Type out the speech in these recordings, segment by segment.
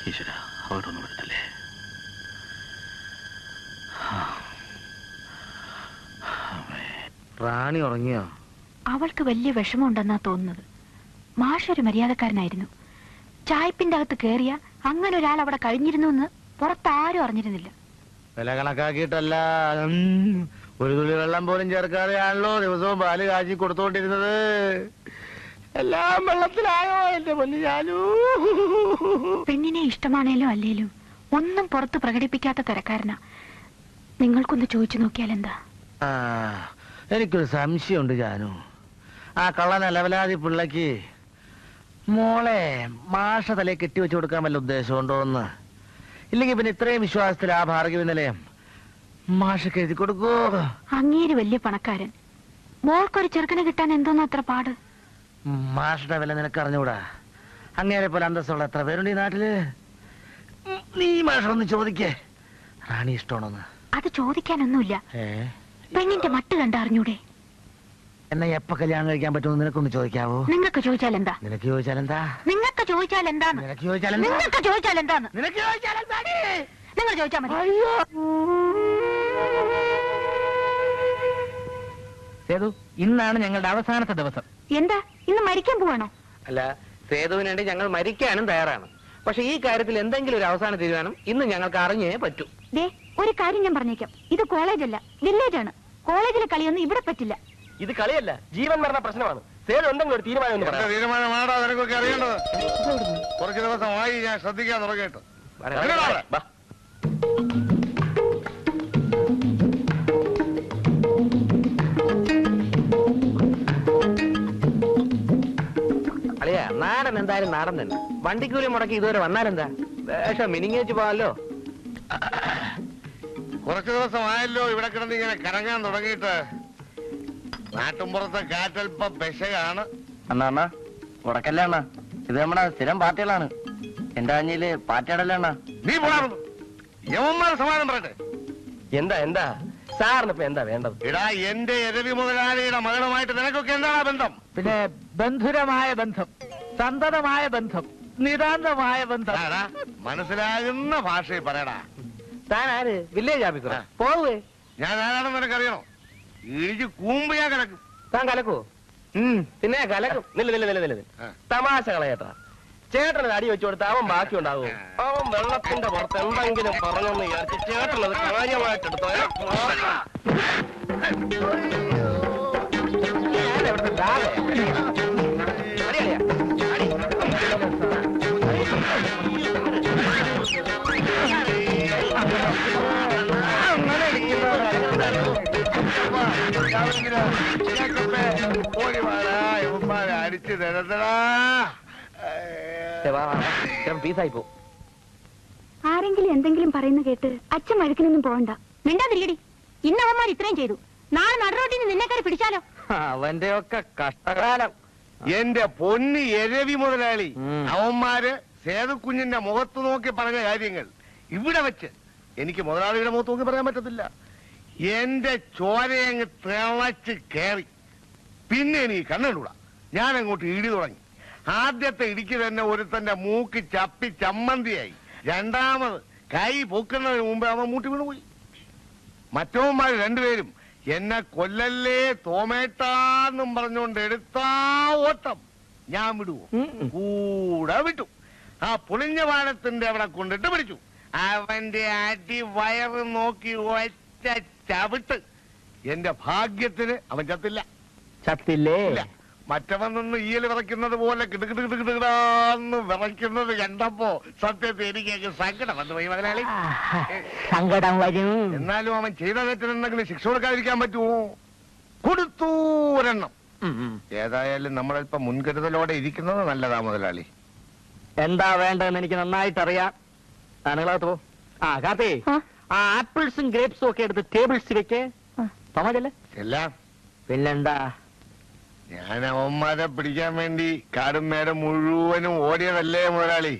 ഈശ്വര, അവരൊന്നും വരുത്തല്ലേ. റാണി ഉറങ്ങിയോ? അവൾക്ക് വലിയ വിഷമമുണ്ടെന്നാ തോന്നുന്നത്. മാഷൊരു മര്യാദക്കാരനായിരുന്നു. ചായപ്പിന്റെ അകത്ത് കേറിയ അങ്ങനെ ഒരാൾ അവിടെ കഴിഞ്ഞിരുന്നു എന്ന് പുറത്താരും അറിഞ്ഞിരുന്നില്ല. വില കണക്കാക്കിയിട്ടല്ല, ഒരു തുള്ളി വെള്ളം പോലും ചേർക്കാതെയാണല്ലോ ദിവസവും പാല് കാച്ചി കൊടുത്തോണ്ടിരുന്നത്. എല്ലാം വെള്ളത്തിലായോ എന്റെ പൊന്നു ചാലു? പെണ്ണിനെ ഇഷ്ടമാണേലും അല്ലേലും ഒന്നും പുറത്ത് പ്രകടിപ്പിക്കാത്ത തരക്കാരനാ. നിങ്ങൾക്കൊന്ന് ചോദിച്ചു നോക്കിയാൽ എന്താ? എനിക്കൊരു സംശയമുണ്ട് ജാനു. ആ കള്ളന ലവലാതി പിള്ളക്ക് മോളെ മാഷ തലയെ കെട്ടിവെച്ചു കൊടുക്കാൻ വല്ല ഉദ്ദേശമുണ്ടോ എന്ന്? ഇല്ലെങ്കിൽ പിന്നെ ഇത്രയും വിശ്വാസത്തിൽ ആ ഭാർഗവി നിലയം മാഷക്ക് എഴുതി കൊടുക്കൂ. അങ്ങേര് വലിയ പണക്കാരൻ, മോൾക്കൊരു ചെറുക്കനെ കിട്ടാൻ എന്തോന്നും അത്ര പാട്? മാഷയുടെ വില നിനക്ക് അറിഞ്ഞൂടാ. അങ്ങേരെ പോലെ അന്തസ്സുള്ള എത്ര പേരുണ്ട് ഈ നാട്ടില്. നീ മാഷൊന്ന് ചോദിക്കേ റാണി ഇഷ്ടമാണോന്ന്. അത് ചോദിക്കാനൊന്നുമില്ല. പെണ്ണിന്റെ മട്ട് കണ്ടറിഞ്ഞൂടെ? എന്നാ എപ്പ കല്യാണം കഴിക്കാൻ പറ്റുമെന്ന് നിനക്കൊന്ന് ചോദിക്കാവോ? നിങ്ങൾക്ക് ചോദിച്ചാൽ എന്താ? നിനക്ക് ചോദിച്ചാൽ എന്താ? നിങ്ങൾക്ക് ചോദിച്ചാൽ എന്താന്ന്? നിനക്ക് ചോദിച്ചാൽ എന്താ? നിങ്ങൾക്ക് ചോദിച്ചാൽ എന്താന്ന്? നിനക്ക് ചോദിച്ചാൽ എന്താടി? നിങ്ങൾ ചോദിച്ചാൽ മതി. സേതു, ഇന്നാണ് ഞങ്ങളുടെ അവസാനത്തെ ദിവസം. എന്താ, ഇന്ന് മരിക്കാൻ പോവാണോ? അല്ല, സേതുവിന് വേണ്ടി ഞങ്ങൾ മരിക്കാനും തയ്യാറാണ്. പക്ഷെ ഈ കാര്യത്തിൽ എന്തെങ്കിലും ഒരു അവസാന തീരുമാനം ഇന്ന് ഞങ്ങൾക്ക് അറിഞ്ഞേ പറ്റൂ. ദേ, ഒരു കാര്യം ഞാൻ പറഞ്ഞേക്കാം. ഇത് കോളേജല്ല, വില്ലേജാണ്. കോളേജിലെ കളിയൊന്നും ഇവിടെ പറ്റില്ല. ഇത് കളിയല്ല, ജീവൻ മരണ പ്രശ്നമാണ്. സേതു എന്തെങ്കിലും ഒരു തീരുമാനമാണോ നിനക്കൊക്കെ അറിയേണ്ടത്? കുറച്ചു ദിവസമായി ഞാൻ ശ്രദ്ധിക്കാൻ തുടങ്ങിയിട്ട്. അളിയാ, നാടൻ എന്തായാലും നാടൻ തന്നെ. വണ്ടിക്കൂലി മുടക്കി ഇതുവരെ വന്നാലെന്താ? വേഷം മിനിങ്ങേച്ച് പോവാലോ. കുറച്ചു ദിവസമായല്ലോ ഇവിടെ കിടന്ന് ഇങ്ങനെ കറങ്ങാൻ തുടങ്ങിയിട്ട്. നാട്ടുമ്പുറത്തെ കാറ്റൽപ്പം പെശകാണ്. അണ്ണാ ഉടക്കല്ലേ അണ്ണാ, ഇത് നമ്മുടെ സ്ഥിരം പാർട്ടികളാണ്. എന്റെ അഞ്ഞില് പാർട്ടിയാടല്ലേ അണ്ണാ. നീ പോകാറുണ്ട്. യവന്മാർ സമാധാനം പറയട്ടെ. എന്താ സാറിന് ഇപ്പൊ എന്താ വേണ്ടത്? ഇടാ, എന്റെ എരവി മുതലാളിയുടെ മകളുമായിട്ട് നിനക്കൊക്കെ എന്താണ് ബന്ധം? പിന്നെ ബന്ധുരമായ ബന്ധം, സന്തതമായ ബന്ധം, നിതാന്തമായ ബന്ധം. മനസ്സിലാകുന്ന ഭാഷയിൽ പറയടാ. താൻ ആര്? വില്ലേജ് ഓഫീസറാ? പോവേ. ഞാൻ ആരാണെന്ന് നിനക്കറിയണോ? ഇടിച്ച് കൂമ്പ് ഞാൻ കലക്കും. താൻ കലക്കോ? പിന്നെ കലക്കും. നില്ല തമാശ കളയട്ടാ. ചേട്ടനത് അടി വെച്ചു കൊടുത്ത അവൻ ബാക്കി ഉണ്ടാവും. അവൻ വെള്ളത്തിന്റെ പുറത്ത് എന്തെങ്കിലും പറഞ്ഞെന്ന് വിചാരിച്ച് ചേട്ടനത് കാര്യമായിട്ടെടുത്തോ. അടിച്ചു തരത്തടാ. പീസായി പോ. ആരെങ്കിലും എന്തെങ്കിലും പറയുന്ന കേട്ട് അച്ഛൻ മഴക്കിനൊന്നും പോകണ്ട. മിണ്ടാതിരിക്കടി. ഇന്നവന്മാർ ഇത്രയും ചെയ്തു, നാളെ നടുറോട്ടിന് നിന്നെക്കാരെ പിടിച്ചാലോ? അവന്റെ ഒക്കെ കഷ്ടകാലം. എന്റെ പൊന്നി എരവി മുതലാളി, അവന്മാര് സേതുക്കുഞ്ഞിന്റെ മുഖത്ത് നോക്കി പറഞ്ഞ കാര്യങ്ങൾ ഇവിടെ വെച്ച് എനിക്ക് മുതലാളിയുടെ മുഖത്ത് നോക്കി പറയാൻ പറ്റത്തില്ല. എന്റെ ചോരയങ്ങ് തിളച്ച് കയറി. പിന്നെ എനിക്ക് കണ്ണുകൂടാ. ഞാൻ അങ്ങോട്ട് ഇടി തുടങ്ങി. ആദ്യത്തെ ഇടിക്ക് തന്നെ ഒരുത്തന്റെ മൂക്ക് ചപ്പി ചമ്മന്തിയായി. രണ്ടാമത് കൈ പൊക്കുന്നതിന് മുമ്പ് അവൻ മൂട്ടി വീണുപോയി. മറ്റവന്മാർ രണ്ടുപേരും എന്നെ കൊല്ലല്ലേ തോമേട്ടാന്നും പറഞ്ഞുകൊണ്ട് എടുത്താ ഓട്ടം. ഞാൻ വിടുവോ? കൂടെ വിട്ടു. ആ പൊളിഞ്ഞ വാഴത്തിന്റെ അവിടെ കൊണ്ടിട്ട് പിടിച്ചു. അവന്റെ അടി വയറ് നോക്കി ഒറ്റ ചവിട്ട്. എന്റെ ഭാഗ്യത്തിന് അവൻ ചത്തില്ലേ. മറ്റവൻ നിന്ന് ഈയൽ വിറയ്ക്കുന്നത് പോലെ കിടുകിടുകിടുകിടാന്ന് വിറയ്ക്കുന്നത് കണ്ടപ്പോ സത്യത്തിൽ എനിക്ക് സങ്കടം വന്നു പോയി മുതലാളി. സങ്കടം വരും. എന്നാലും അവൻ ചെയ്ത തെറ്റിനെന്തെങ്കിലും ശിക്ഷ കൊടുക്കാതിരിക്കാൻ പറ്റുമോ? കൊടുത്തു ഒരെണ്ണം. ഏതായാലും നമ്മളല്പം മുൻകരുതലോടെ ഇരിക്കുന്നത് നല്ലതാ മുതലാളി. എന്താ വേണ്ടതെന്ന് എനിക്ക് നന്നായിട്ടറിയാം. താനുകളോ കാർത്തി, ആ ആപ്പിൾസും ഗ്രേപ്സും ഒക്കെ എടുത്ത് ടേബിൾസ് വെക്കേ. തോമല്ലേ എല്ലാം പിന്നെന്താ? ഞാൻ അവന്മാരെ പിടിക്കാൻ വേണ്ടി കാടും മേടും മുഴുവനും ഓടിയതല്ലേ മുതലാളി.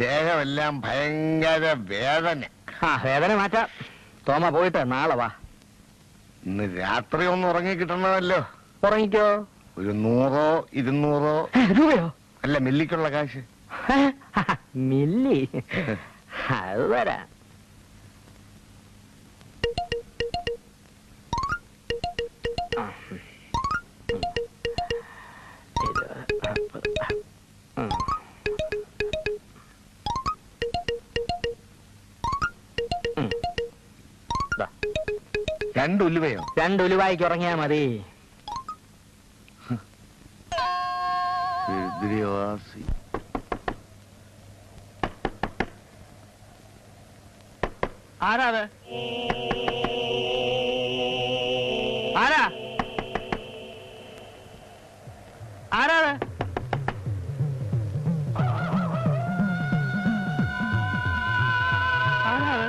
ദേഹമെല്ലാം ഭയങ്കര വേദന. വേദന മാറ്റാം. തോമ പോയിട്ട് നാളെ വാ. ഇന്ന് രാത്രി ഒന്ന് ഉറങ്ങി കിട്ടണമല്ലോ. ഉറങ്ങിക്കോ. ഒരു 100 200 രൂപയോ? അല്ല, മില്ലിക്കുള്ള കാശ്. മില്ലി അത് തരാ. രണ്ടുലുവയോ? 2 ഉലുവായിക്ക് ഉറങ്ങിയാ മതി. ആരാ അത്? ആരാ ആരാ അത്? ആരാ അത്?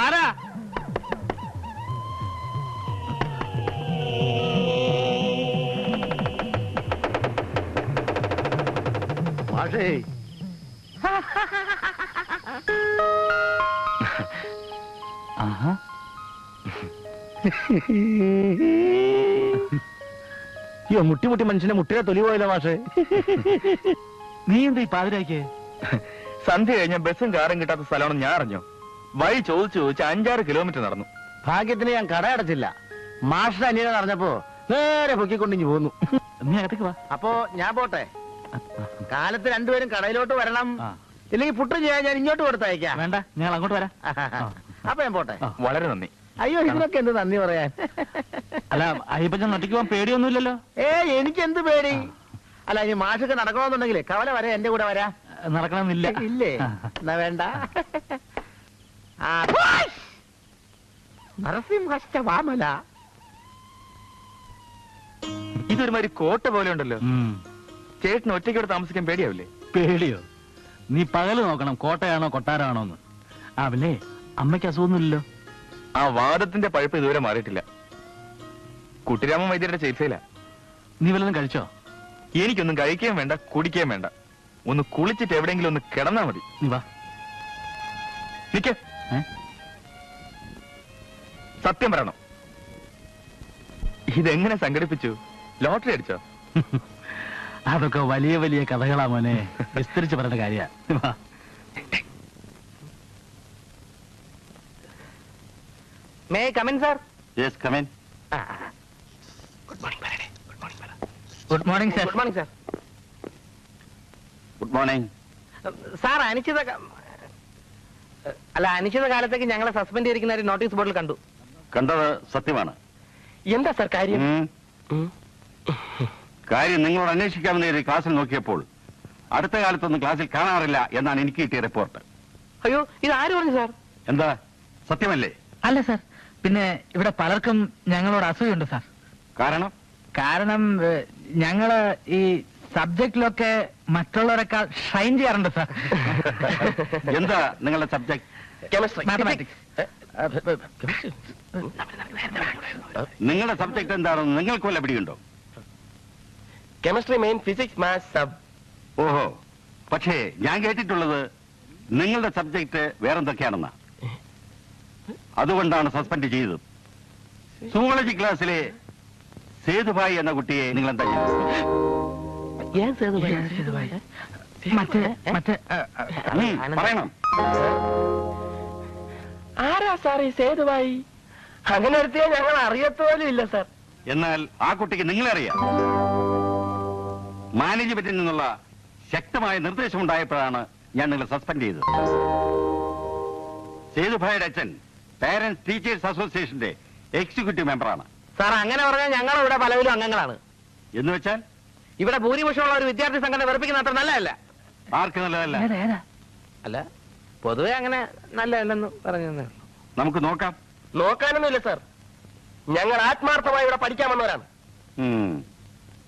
ആരാ? മാഷേ, അയ്യോ, മുട്ടി മനുഷ്യന്റെ മുട്ടിയെ തൊലി പോയല്ലോ മാഷേ. നീ എന്താ ഈ പാതിരാക്ക്? സന്ധ്യ കഴിഞ്ഞ ബസ്സും കാറും കിട്ടാത്ത സ്ഥലമാണെന്ന് ഞാൻ അറിഞ്ഞു. വഴി ചോദിച്ചു 5-6 കിലോമീറ്റർ നടന്നു. ഭാഗ്യത്തിന് ഞാൻ കട അടച്ചില്ല. മാഷിന്റെ അനിയനെ അറിഞ്ഞപ്പോ നേരെ പൊക്കിക്കൊണ്ടിഞ്ഞു പോന്നു. നീ അകത്തേക്ക് വാ. അപ്പോ ഞാൻ പോട്ടെ. കാലത്ത് രണ്ടുപേരും കടയിലോട്ട് വരണം. ഇല്ലെങ്കിൽ പുട്ട് ചെയ്യാൻ ഞാൻ ഇങ്ങോട്ട് കൊടുത്തയക്കാം. വേണ്ട, ഞങ്ങൾ അങ്ങോട്ട് വരാം. അപ്പൊ ഞാൻ പോട്ടെ. വളരെ നന്ദി. അയ്യോ, ഇതിനൊക്കെ എന്ത് നന്ദി പറയാൻ. അല്ല, അയ്യപ്പച്ചൻ ഒറ്റയ്ക്ക് പോകാൻ പേടിയൊന്നുമില്ലല്ലോ? എനിക്ക് എന്ത് പേടി? അല്ല, ഇനി മാഷൊക്കെ നടക്കണമെന്നുണ്ടെങ്കിലേ കവല വരെ എന്റെ കൂടെ വരാ. നടക്കണമെന്നില്ല. ഇല്ലേ? എന്നാ വേണ്ട. നരസിംഹ വാമല. ഇതൊരുമാതിരി കോട്ട പോലെ ഉണ്ടല്ലോ. ചേട്ടന് ഒറ്റയ്ക്കോടെ താമസിക്കാൻ പേടിയാവില്ലേ? പേടിയോ? നീ പകല് നോക്കണം കോട്ടയാണോ കൊട്ടാരാണോന്ന്. അവല്ലേ അമ്മയ്ക്ക് അസുഖമൊന്നുമില്ലല്ലോ. ആ വാദത്തിന്റെ പഴുപ്പ് ഇതുവരെ മാറിയിട്ടില്ല. കുട്ടിരാമൻ വൈദ്യരുടെ ചികിത്സയില. നീ വല്ലതും കഴിച്ചോ? എനിക്കൊന്നും കഴിക്കുകയും വേണ്ട, കുടിക്കുകയും വേണ്ട. ഒന്ന് കുളിച്ചിട്ട് എവിടെയെങ്കിലും ഒന്ന് കിടന്നാ മതി. നീ വാ. നിക്ക്. സത്യം പറയണം, ഇതെങ്ങനെ സംഘടിപ്പിച്ചു? ലോട്ടറി അടിച്ചോ? അതൊക്കെ വലിയ വലിയ കഥകളാ മോനെ. വിസ്തരിച്ച് പറയുന്ന കാര്യ. May come in sir? Yes, come in. Good morning sir. Good morning sir. Good morning sir, അനിശ്ചിത കാലത്തേക്ക് ഞങ്ങളെ സസ്പെൻഡ് ചെയ്തിരിക്കുന്ന ഒരു നോട്ടീസ് ബോർഡിൽ കണ്ടു. കണ്ടത് സത്യമാണ്. എന്താ സാർ കാര്യം? കാര്യം നിങ്ങളോട് അന്വേഷിക്കാമെന്ന് കരുതി ക്ലാസ്സിൽ നോക്കിയപ്പോൾ അടുത്ത കാലത്തൊന്നും ക്ലാസ്സിൽ കാണാറില്ല എന്നാണ് എനിക്ക് കിട്ടിയ റിപ്പോർട്ട്. അയ്യോ, ഇത് ആര് പറഞ്ഞു സാർ? എന്താ, സത്യമല്ലേ? അല്ല സാർ, പിന്നെ ഇവിടെ പലർക്കും ഞങ്ങളോട് അസൂയുണ്ട് സാർ. കാരണം ഞങ്ങള് ഈ സബ്ജക്റ്റിലൊക്കെ മറ്റുള്ളവരെക്കാൾ ഷൈൻ ചെയ്യാറുണ്ട് സാർ. എന്താ നിങ്ങളുടെ സബ്ജക്ട്? Chemistry, mathematics. നിങ്ങളുടെ സബ്ജക്ട് എന്താണെന്ന് നിങ്ങൾക്ക് വല്ല പിടിയുണ്ടോ? Chemistry main, physics, maths sub. ഓഹോ, പക്ഷേ ഞാൻ കേട്ടിട്ടുള്ളത് നിങ്ങളുടെ സബ്ജക്ട് വേറെന്തൊക്കെയാണെന്നാ. അതുകൊണ്ടാണ് സസ്പെൻഡ് ചെയ്തത്. സുവോളജി ക്ലാസ്സിലെ സേതുഭായി എന്ന കുട്ടിയെ നിങ്ങൾ എന്താ ചെയ്തത്? പറയണം. ആരാ സാർ ഈ സേതുഭായി? അങ്ങനെ ഒരുത്തിയെ ഞങ്ങൾ അറിയത്തോലും ഇല്ല സാർ. എന്നാൽ ആ കുട്ടിക്ക് നിങ്ങളെ അറിയാം. മാനേജ്മെന്റിൽ നിന്നുള്ള ശക്തമായ നിർദ്ദേശമുണ്ടായപ്പോഴാണ് ഞാൻ നിങ്ങളെ സസ്പെൻഡ് ചെയ്തത്. സേതുഭായിയുടെ അച്ഛൻ പാരന്റ്സ് ടീച്ചേഴ്സ് അസോസിയേഷന്റെ എക്സിക്യൂട്ടീവ് മെമ്പറാണ്. സാർ, അങ്ങനെ പറഞ്ഞാൽ ഞങ്ങൾ ഇവിടെ പലവിലും അംഗങ്ങളാണ്. എന്ന് വെച്ചാൽ ഇവിടെ ഭൂരിപക്ഷമുള്ള ഒരു വിദ്യാർത്ഥി സംഘടന വെറുപ്പിക്കുന്ന അത്ര നല്ലതല്ല. ആർക്ക് നല്ലതല്ല? അല്ല, പൊതുവെ അങ്ങനെ നല്ലതല്ലെന്ന് പറഞ്ഞു. നമുക്ക് നോക്കാം. നോക്കാനൊന്നുമില്ല സാർ, ഞങ്ങൾ ആത്മാർത്ഥമായി ഇവിടെ പഠിക്കാൻ വന്നവരാണ്.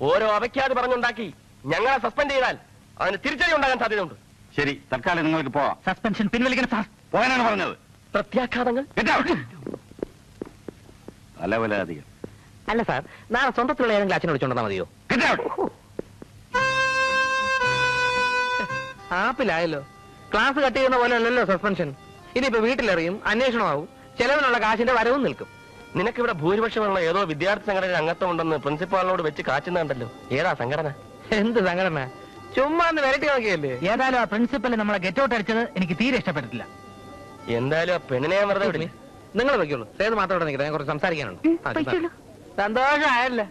ഓരോ അവയ്ക്കാതെ പറഞ്ഞുണ്ടാക്കി ഞങ്ങളെ സസ്പെൻഡ് ചെയ്താൽ അതിന് തിരിച്ചടി ഉണ്ടാകാൻ സാധ്യതയുണ്ട്. ശരി, തൽക്കാലം നിങ്ങൾക്ക് പോവാം. സസ്പെൻഷൻ പിൻവലിക്കണം സാർ. പോകാനാണ് പറഞ്ഞത്. പ്രത്യാഘാതങ്ങൾ തലവലാധികം. അല്ല സാർ, നാളെ സ്വന്തത്തിലുള്ള ഏതെങ്കിലും അച്ഛനെ വിളിച്ചോണ്ടാ മതിയോ? ആപ്പിലായല്ലോ. ക്ലാസ് കട്ട് ചെയ്യുന്ന പോലെ അല്ലല്ലോ സസ്പെൻഷൻ. ഇനിയിപ്പോ വീട്ടിലെറിയും, അന്വേഷണമാവും, ചെലവിനുള്ള കാശിന്റെ വരവും നിൽക്കും. നിനക്കിവിടെ ഭൂരിപക്ഷമുള്ള ഏതോ വിദ്യാർത്ഥി സംഘടന അംഗത്വം ഉണ്ടെന്ന് പ്രിൻസിപ്പാളിനോട് വെച്ച് കാച്ചുന്നുണ്ടല്ലോ. ഏതാ സംഘടന? എന്ത് സംഘടന? ചുമ്മാ വരട്ടി നോക്കിയല്ലേ. ഏതായാലും ആ പ്രിൻസിപ്പൽ നമ്മളെ ഗെറ്റ് ഔട്ട് അടിച്ചത് എനിക്ക് തീരെ ഇഷ്ടപ്പെട്ടിട്ടില്ല. എന്തായാലും ആ പെണ്ണിനെ ഞാൻ വെറുതെ വിടില്ലേ. നിങ്ങൾ വെക്കുള്ളൂ, സേത് മാത്രം ഇവിടെ നിൽക്കട്ടെ, ഞാൻ കുറച്ച് സംസാരിക്കാനുണ്ട്. സന്തോഷമായല്ലേ,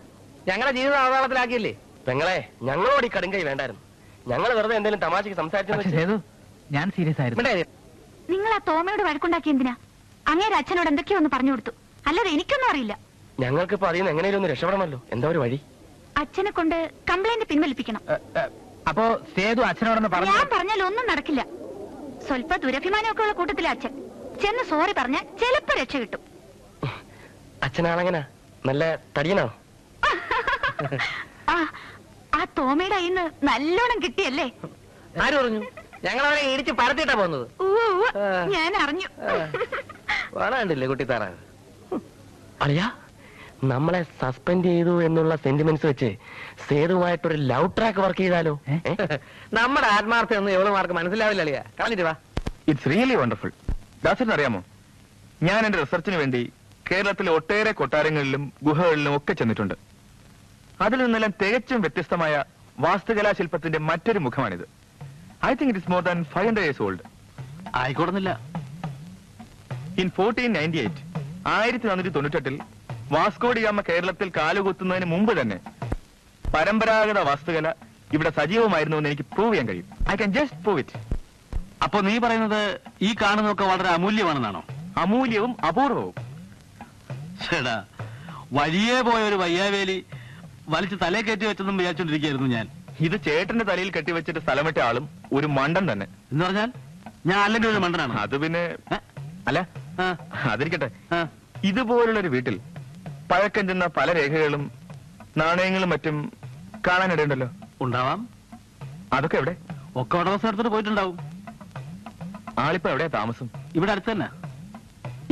ഞങ്ങളുടെ ജീവിതം അവതാളത്തിലാക്കിയില്ലേ. പെങ്ങളെ, ഞങ്ങളോട് ഈ കടുങ്കൈ വേണ്ടായിരുന്നു. ഞങ്ങൾ വെറുതെ എന്തെങ്കിലും തമാശക്ക് സംസാരിച്ചു. ഞാൻ സീരിയസ് ആയിരുന്നു. നിങ്ങൾ ആ തോമയോട് വഴക്കുണ്ടാക്കി എന്തിനാ? അങ്ങേരെ അച്ഛനോട് എന്തൊക്കെയോ ഒന്ന് പറഞ്ഞു കൊടുത്തു, അല്ലാതെ എനിക്കൊന്നും അറിയില്ല. ഞങ്ങൾക്കിപ്പോ അതിൽ നിന്ന് എങ്ങനെയും ഒന്ന് രക്ഷപ്പെടണമല്ലോ. എന്താ ഒരു വഴി? അച്ഛനെ കൊണ്ട് കംപ്ലൈന്റ് പിൻവലിപ്പിക്കണം. അപ്പോ സേതു അച്ഛനോടൊന്ന് പറഞ്ഞു. ഞാൻ പറഞ്ഞാൽ ഒന്നും നടക്കില്ല. സ്വല്പ ദുരഭിമാനമൊക്കെ ഉള്ള കൂട്ടത്തിലെ അച്ഛൻ. ചെന്ന് സോറി പറഞ്ഞാൽ ചിലപ്പോ രക്ഷ കിട്ടും. അച്ഛനാണെങ്ങനാ? നല്ല തടിയനാണോ? ആ തോമയുടെ കയ്യിന്ന് നല്ലോണം കിട്ടിയല്ലേ? ആര് പറഞ്ഞു? ഞങ്ങൾ അവരെ ഇടിച്ച് പറത്തിട്ടാ പോകുന്നത്. ഞാൻ അറിഞ്ഞു. വേണണ്ടില്ലേ കുട്ടിത്താറ? അറിയാ, നമ്മളെ സസ്പെൻഡ് ചെയ്തു എന്നുള്ള സെന്റിമെന്റ്സ് വെച്ച് സേതുമായിട്ടൊരു ലവ് ട്രാക്ക് വർക്ക് ചെയ്താലോ? നമ്മുടെ ആത്മാർത്ഥം ഒന്നും എവളുമാർക്ക് മനസ്സിലാവില്ല. അളിയാ, കളഞ്ഞിട്ട് വാ. It's really wonderful. ദാസൻ അറിയാമോ, ഞാൻ എന്റെ റിസർച്ചിന് വേണ്ടി കേരളത്തിലെ ഒട്ടേറെ കൊട്ടാരങ്ങളിലും ഗുഹകളിലും ഒക്കെ ചെന്നിട്ടുണ്ട്. അതിൽ നിന്നെല്ലാം തികച്ചും വ്യത്യസ്തമായ വാസ്തുകലാ ശില്പത്തിന്റെ മറ്റൊരു മുഖമാണിത്. I think it is more than 500 years old. ആയിക്കോടുന്നില്ല. ഇൻ 1498 1498 വാസ്കോഡിഗാമ കേരളത്തിൽ കാലുകുത്തുന്നതിന് മുമ്പ് തന്നെ പരമ്പരാഗത വാസ്തുകല ഇവിടെ സജീവമായിരുന്നു എന്ന് എനിക്ക് പ്രൂവ് ചെയ്യാൻ കഴിയും. I can just prove it. അപ്പൊ നീ പറയുന്നത് ഈ കാണുന്നതൊക്കെ വളരെ അമൂല്യമാണെന്നാണോ? അമൂല്യവും അപൂർവവും. ചേടാ, വഴിയേ പോയ ഒരു വയ്യാവേലി വലിച്ച് തലേ കയറ്റി വെച്ചെന്നും വിചാരിച്ചോണ്ടിരിക്കുകയായിരുന്നു ഞാൻ. ഇത് ചേട്ടന്റെ തലയിൽ കെട്ടിവെച്ചിട്ട് സ്ഥലമിട്ട ആളും ഒരു മണ്ടൻ തന്നെ. എന്ന് പറഞ്ഞാൽ ഞാൻ അല്ലെങ്കിൽ ഒരു മണ്ടനാണ്? അത് പിന്നെ അല്ല, അതിരിക്കട്ടെ. ഇതുപോലുള്ളൊരു വീട്ടിൽ പഴക്കം ചെന്ന പല രേഖകളും നാണയങ്ങളും മറ്റും കാണാനിടയുണ്ടല്ലോ. ഉണ്ടാവാം. അതൊക്കെ എവിടെ? ഒക്കെ ഉടമസ്ഥ എടുത്തിട്ട് പോയിട്ടുണ്ടാവും. ആളിപ്പോ എവിടെയാ താമസം? ഇവിടെ അടുത്ത് തന്നെ.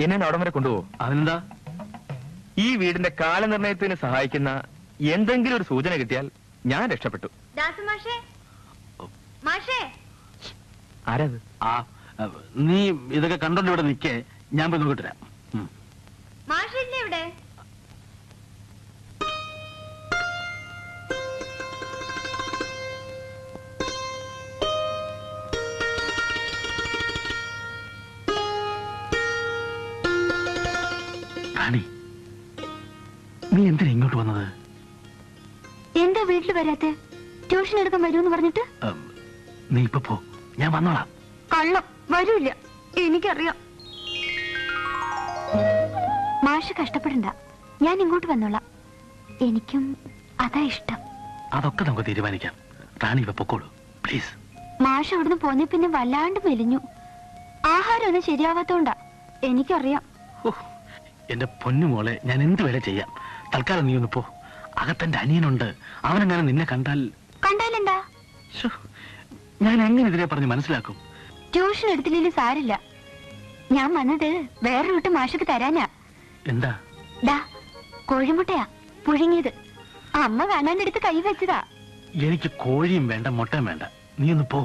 എന്നെ അവിടം വരെ കൊണ്ടുപോകും. അതിനെന്താ? ഈ വീടിന്റെ കാലനിർണയത്തിന് സഹായിക്കുന്ന എന്തെങ്കിലും ഒരു സൂചന കിട്ടിയാൽ ഞാൻ രക്ഷപ്പെട്ടു. ആരാത്? നീ ഇതൊക്കെ കണ്ടോണ്ട് ഇവിടെ നിൽക്കേ, ഞാൻ പോയി നോക്കിട്ടില്ല. റാണി, നീ എന്തിനാ ഇങ്ങോട്ട് വന്നത്? എന്താ വീട്ടിൽ വരാത്തെ? ട്യൂഷൻ എടുക്കാൻ വരുമെന്ന് പറഞ്ഞിട്ട്? നീ ഇപ്പൊ പോ, ഞാൻ വന്നോളാം. കള്ളം, വരൂല്ല, എനിക്കറിയാം. മാഷ് കഷ്ടപ്പെടണ്ട, ഞാൻ ഇങ്ങോട്ട് വന്നോളാം. എനിക്കും അതാ ഇഷ്ടം. അതൊക്കെ നമുക്ക് തീരുമാനിക്കാം. റാണി ഇപ്പൊ പൊക്കോളൂ പ്ലീസ്. മാഷ് അവിടുന്ന് പോന്നെ പിന്നെ വല്ലാണ്ട് മെലിഞ്ഞു. ആഹാരം ഒന്നും ശരിയാവാത്തോണ്ടാ, എനിക്കറിയാം. എന്റെ പൊന്നുമോളെ, ഞാൻ എന്ത് വേല ചെയ്യാം. തൽക്കാലം നീ ഒന്ന് പോ. അകത്തെന്റെ അനിയനുണ്ട്, അവനെങ്ങനെ നിന്നെ കണ്ടാലെന്താ? ഞാൻ എങ്ങനെ ഇതിനെ പറഞ്ഞ് മനസ്സിലാക്കും? ട്യൂഷൻ എടുത്തില്ലെങ്കിൽ സാരില്ല. ഞാൻ വന്നത് വേറെ വിട്ട് മാഷക്ക് തരാനാ. എന്താ? ഡാ, കോഴിമുട്ടയാ പുഴുങ്ങിയത്. അമ്മ കാണാനെടുത്ത് കൈ വെച്ചതാ. എനിക്ക് കോഴിയും വേണ്ട, മുട്ടയും വേണ്ട. നീ ഒന്ന് പോ.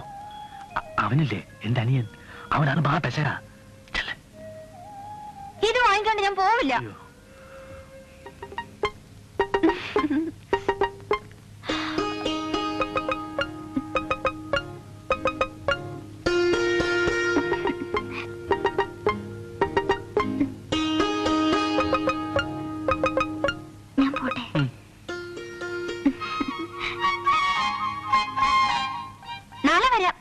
അവനില്ലേ എന്റെ അനിയൻ, അവനാണ് മഹാ പെശകാ. ഇത് വാങ്ങിക്കാണ്ട് ഞാൻ പോവില്ല. ഞാൻ പോട്ടെ. നാളെ വരാം.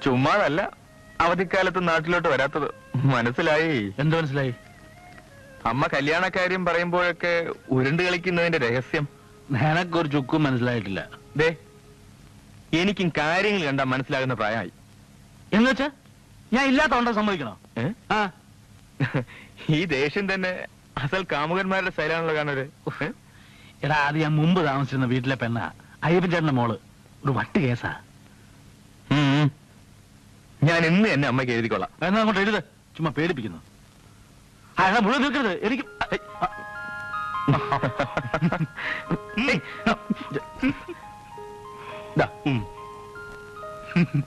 ചുമ്മാതല്ല അവധിക്കാലത്ത് നാട്ടിലോട്ട് വരാത്തത്. മനസ്സിലായി? എന്ത് മനസ്സിലായി? അമ്മ കല്യാണക്കാര്യം പറയുമ്പോഴൊക്കെ ഉരുണ്ട് കളിക്കുന്നതിന്റെ രഹസ്യം നിനക്കൊരു ചുക്കും മനസ്സിലായിട്ടില്ല. ദേ, എനിക്കും കാര്യങ്ങൾ കണ്ടാൽ മനസ്സിലാകുന്ന പ്രായമായി. എന്നുവെച്ചാ ഞാൻ ഇല്ലാത്തോണ്ടോ സമ്മതിക്കണോ? ഏ? ആ ഈ ദേഷ്യം തന്നെ അസൽ കാമുകന്മാരുടെ ശൈലാണല്ലോ കാണൊരു. എടാ, അത് ഞാൻ മുമ്പ് താമസിച്ചിരുന്ന വീട്ടിലെ പെണ്ണ അയ്യപ്പൻ ചേട്ടന്റെ മോള്. ഒരു വട്ട് കേസാ. ഞാൻ ഇന്ന് എന്നെ അമ്മയ്ക്ക് എഴുതിക്കൊള്ളാം. എന്നാ അങ്ങോട്ട് എഴുത്. ചുമ്മാ പേടിപ്പിക്കുന്നു. അയാളെ മുഴുവൻ നിൽക്കരുത്. എനിക്ക് ദാ.